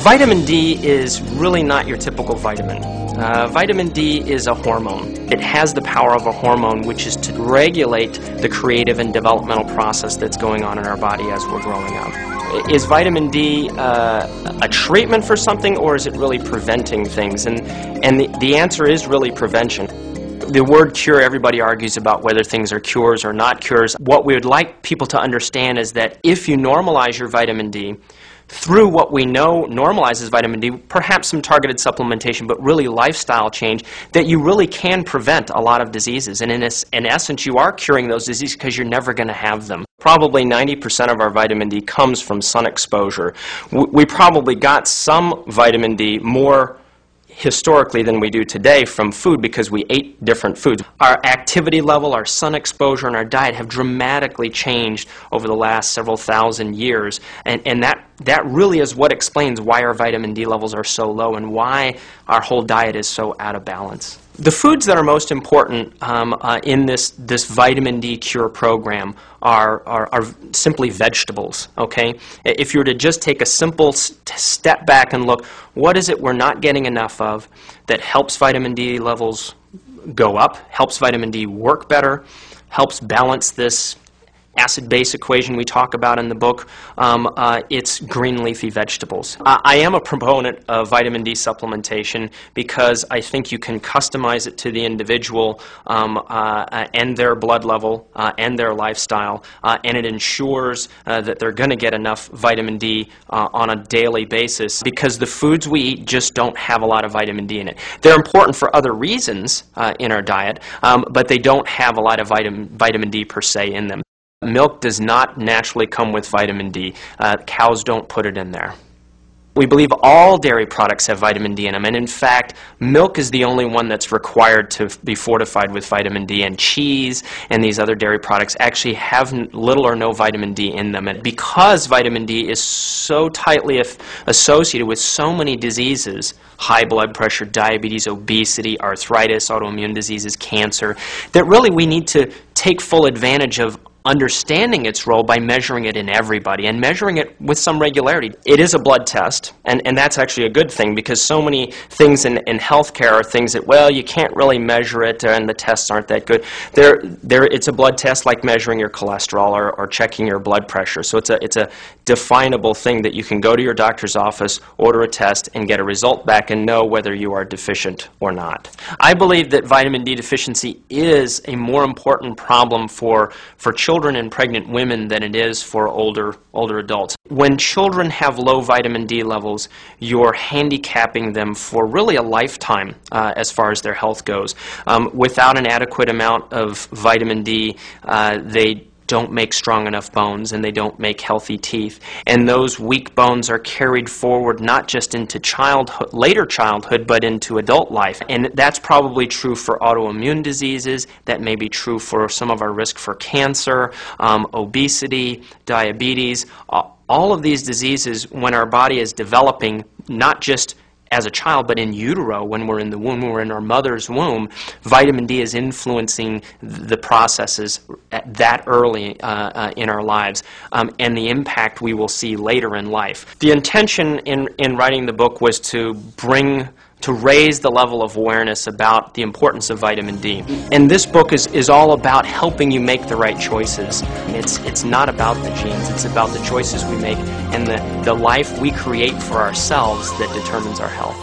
Vitamin D is really not your typical vitamin. Vitamin D is a hormone. It has the power of a hormone, which is to regulate the creative and developmental process that's going on in our body as we're growing up. Is vitamin D a treatment for something, or is it really preventing things? And the answer is really prevention. The word cure, everybody argues about whether things are cures or not cures. What we would like people to understand is that if you normalize your vitamin D, through what we know normalizes vitamin D, perhaps some targeted supplementation, but really lifestyle change, that you really can prevent a lot of diseases. And in essence, you are curing those diseases because you're never going to have them. Probably 90% of our vitamin D comes from sun exposure. We probably got some vitamin D more historically than we do today from food because we ate different foods. Our activity level, our sun exposure, and our diet have dramatically changed over the last several thousand years, and that really is what explains why our vitamin D levels are so low and why our whole diet is so out of balance. The foods that are most important in this vitamin D cure program are simply vegetables, okay? If you were to just take a simple step back and look, what is it we're not getting enough of that helps vitamin D levels go up, helps vitamin D work better, helps balance this acid-base equation we talk about in the book, it's green leafy vegetables. I am a proponent of vitamin D supplementation because I think you can customize it to the individual and their blood level and their lifestyle, and it ensures that they're going to get enough vitamin D on a daily basis because the foods we eat just don't have a lot of vitamin D in it. They're important for other reasons in our diet, but they don't have a lot of vitamin D per se in them. Milk does not naturally come with vitamin D. Cows don't put it in there. We believe all dairy products have vitamin D in them, and in fact, milk is the only one that's required to be fortified with vitamin D, and cheese and these other dairy products actually have little or no vitamin D in them. And because vitamin D is so tightly associated with so many diseases, high blood pressure, diabetes, obesity, arthritis, autoimmune diseases, cancer, that really we need to take full advantage of understanding its role by measuring it in everybody and measuring it with some regularity. It is a blood test, and that's actually a good thing because so many things in healthcare are things that, well, you can't really measure it and the tests aren't that good. It's a blood test like measuring your cholesterol or checking your blood pressure. So it's a definable thing that you can go to your doctor's office, order a test, and get a result back and know whether you are deficient or not. I believe that vitamin D deficiency is a more important problem for children and pregnant women than it is for older adults. When children have low vitamin D levels, you're handicapping them for really a lifetime as far as their health goes. Without an adequate amount of vitamin D, they don't make strong enough bones and they don't make healthy teeth. And those weak bones are carried forward not just into childhood, later childhood, but into adult life. And that's probably true for autoimmune diseases. That may be true for some of our risk for cancer, obesity, diabetes. All of these diseases, when our body is developing, not just as a child, but in utero, when we're in the womb, when we're in our mother's womb, vitamin D is influencing the processes that early in our lives, and the impact we will see later in life. The intention in writing the book was to raise the level of awareness about the importance of vitamin D. And this book is all about helping you make the right choices. It's not about the genes, it's about the choices we make and the life we create for ourselves that determines our health.